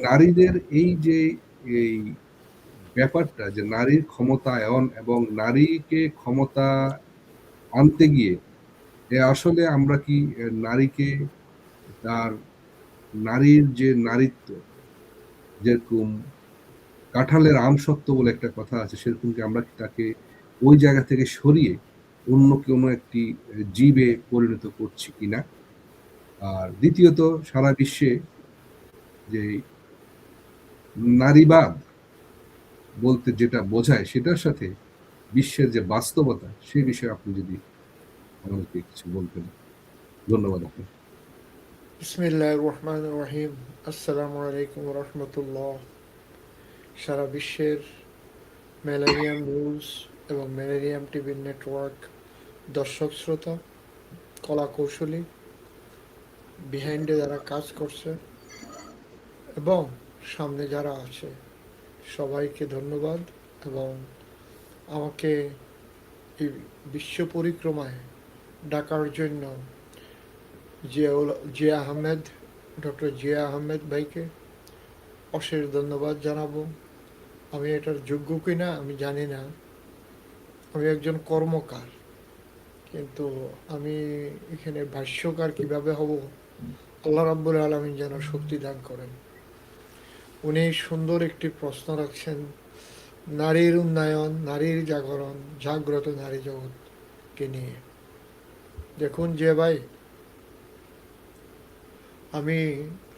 নারীদের এই যে এই ব্যাপারটা যে নারীর ক্ষমতায়ন এবং নারীকে ক্ষমতা আনতে গিয়ে আসলে আমরা কি নারীকে তার নারীর যে নারীত্ব যেরকম কাঁঠালের আমসত্ত্ব বলে একটা কথা আছে সেরকম কি আমরা কি তাকে ওই জায়গা থেকে সরিয়ে অন্য কোনো একটি জীবে পরিণত করছি কিনা? আর দ্বিতীয়ত সারা বিশ্বে যে নারীবাদ বলতে যেটা বোঝায় সেটার সাথে বিশ্বের যে বাস্তবতা সে বিষয়ে আপনি যদি আমাদেরকে কিছু বলতেন। ধন্যবাদ আপনাকে। বিসমিল্লাহির রহমানির রহিম। আসসালামু আলাইকুম রহমতুল্লাহ। সারা বিশ্বের মিলেনিয়াম নিউজ এবং মিলেনিয়াম টিভি নেটওয়ার্ক দর্শক শ্রোতা, কলা কৌশলী, বিহাইন্ডে যারা কাজ করছে এবং সামনে যারা আছে সবাইকে ধন্যবাদ। এবং আমাকে এই বিশ্ব পরিক্রমায় ডাকার জন্য জিয়া আহমেদ, ডক্টর জিয়া আহমেদ ভাইকে অশেষ ধন্যবাদ জানাবো। আমি এটার যোগ্য কিনা আমি জানি না, আমি একজন কর্মকার, কিন্তু আমি এখানে ভাষ্যকার কিভাবে হব আল্লাহ রাব্বুল আলামিন যেন শক্তি দান করেন। উনি সুন্দর একটি প্রশ্ন রাখছেন, নারীর উন্নয়ন, নারীর জাগরণ, জাগ্রত নারী জগৎকে নিয়ে। দেখুন যে ভাই, আমি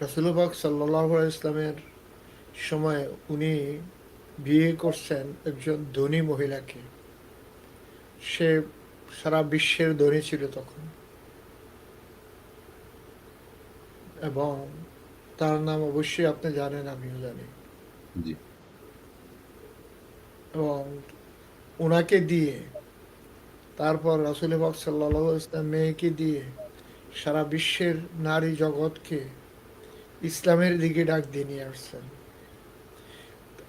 রাসূলুল্লাহ পাক সাল্লাল্লাহু আলাইহি ইসলামের সময় উনি বিয়ে করছেন একজন ধনী মহিলাকে। সে সারা বিশ্বের ধনী ছিল তখন, এবং তার নাম অবশ্যই আপনি জানেন, আমিও জানি। জি। এবং ওনাকে দিয়ে তারপর রাসূল পাক সাল্লাল্লাহু আলাইহি ওয়াসাল্লাম মেয়েকে দিয়ে সারা বিশ্বের নারী জগৎকে ইসলামের দিকে ডাক দিয়ে নিয়ে আসছেন।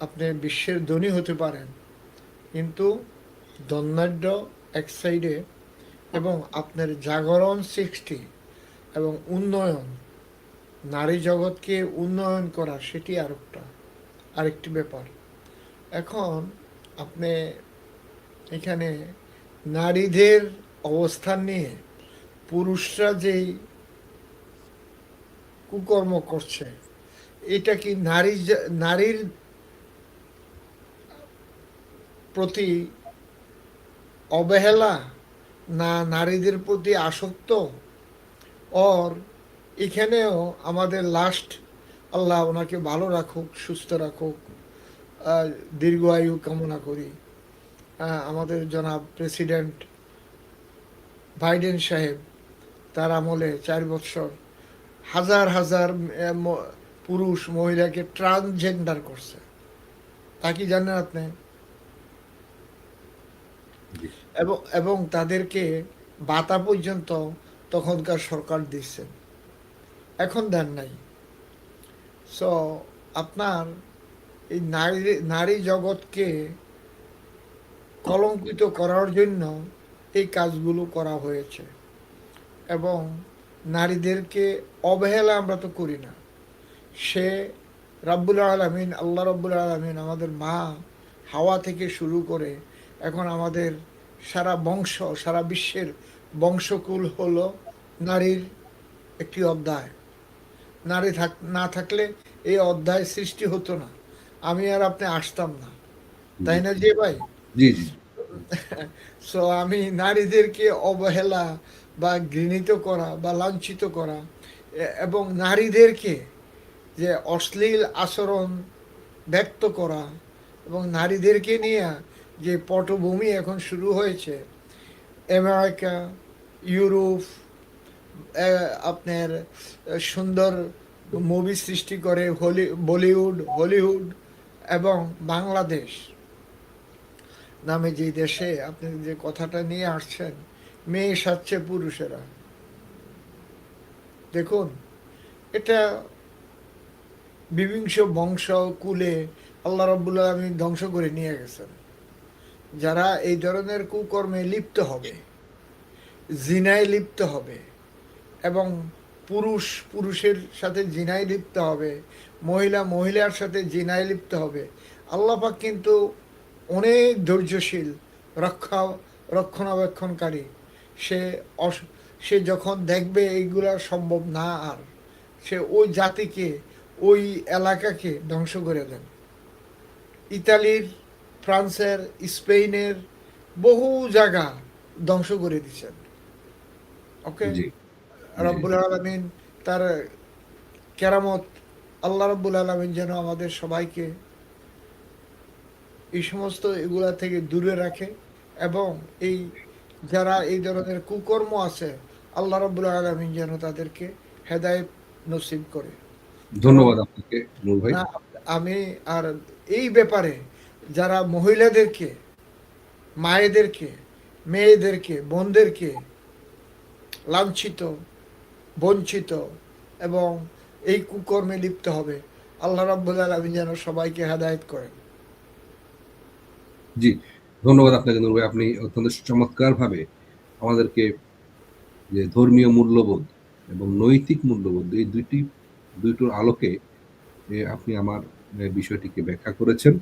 আপনি বিশ্বের ধনী হতে পারেন, কিন্তু ধনাঢ্য এক সাইডে এবং আপনার জাগরণ সৃষ্টি এবং উন্নয়ন, নারী জগৎকে উন্নয়ন করা, সেটি আরেকটি ব্যাপার। এখন আপনি এখানে নারীদের অবস্থান নিয়ে পুরুষরা যেই কুকর্ম করছে, এটা কি নারীর প্রতি অবহেলা, না নারীদের প্রতি আসক্ত? ওর এখানেও আমাদের লাস্ট, আল্লাহ ওনাকে ভালো রাখুক, সুস্থ রাখুক, দীর্ঘ আয়ু কামনা করি। আমাদের জনাব প্রেসিডেন্ট বাইডেন সাহেব, তার আমলে 4 বছর হাজার হাজার পুরুষ মহিলাকে ট্রান্সজেন্ডার করছে। তা কি জানেন আপনি? জি। এবং তাদেরকে ভাতা পর্যন্ত তখনকার সরকার দিচ্ছে, এখন দেন নাই। সো আপনার এই নারী জগৎকে কলঙ্কিত করার জন্য এই কাজগুলো করা হয়েছে। এবং নারীদেরকে অবহেলা আমরা তো করি না। সে রাব্বুল আলামিন, আল্লাহ রাব্বুল আলামিন আমাদের মা হাওয়া থেকে শুরু করে এখন আমাদের সারা বংশ, সারা বিশ্বের বংশকুল হলো নারীর একটি অধ্যায়। নারী না থাকলে এই অধ্যায় সৃষ্টি হতো না, আমি আর আপনি আসতাম না, জি। তাই না যে ভাই? জি, জি। সো আমি নারীদেরকে অবহেলা বা ঘৃণিত করা বা লাঞ্ছিত করা, এবং নারীদেরকে যে অশ্লীল আচরণ ব্যক্ত করা, এবং নারীদেরকে নিয়ে যে পটভূমি এখন শুরু হয়েছে, আমেরিকা, ইউরোপ, আপনার সুন্দর মুভি সৃষ্টি করে বলিউড, হলিউড, এবং বাংলাদেশ নামে যে দেশে আপনি যে কথাটা নিয়ে আসছেন, মেয়ে সাজছে পুরুষেরা। দেখুন, এটা বিবিংশ বংশ কুলে আল্লাহ রাব্বুল আলামিন ধ্বংস করে নিয়ে গেছেন। যারা এই ধরনের কুকর্মে লিপ্ত হবে, জিনায় লিপ্ত হবে, এবং পুরুষের সাথে জিনায় লিপ্ত হবে, মহিলার সাথে জিনায় লিপ্ত হবে, আল্লাহ পাক কিন্তু অনেক ধৈর্যশীল, রক্ষা রক্ষণাবেক্ষণকারী। সে সে যখন দেখবে এইগুলা সম্ভব না আর, সে ওই জাতিকে, ওই এলাকাকে ধ্বংস করে দেন। ইতালির, ফ্রান্সের, স্পেনের বহু জায়গা ধ্বংস করে দিচ্ছেন। ওকে, জি, জি, রব্বুল আলমিন তার কেরামত, আল্লাহ রব্বুল আলমিন যেন আমাদের সবাইকে এই সমস্ত এগুলা থেকে দূরে রাখে, এবং এই যারা এই ধরনের কুকর্ম আছে, আল্লাহ রব্বুল আলমিন যেন তাদেরকে হেদায়েত নসিব করে। এবং ধন্যবাদ আপনাকে নূর ভাই। না, আমি আর এই ব্যাপারে যারা মহিলাদেরকে, মায়েদেরকে, মেয়েদেরকে, বোনদেরকে লাঞ্ছিত, বঞ্চিত এবং এই কুকর্মে লিপ্ত হবে, আল্লাহ রাব্বুল আলামিন যেন সবাইকে হেদায়েত করেন। জি, ধন্যবাদ আপনাকে নূর ভাই। আপনি অত্যন্ত চমৎকারভাবে আমাদেরকে যে ধর্মীয় মূল্যবোধ এবং নৈতিক মূল্যবোধ এই দুইটির আলোকে আপনি আমার বিষয়টিকে ব্যাখ্যা করেছেন।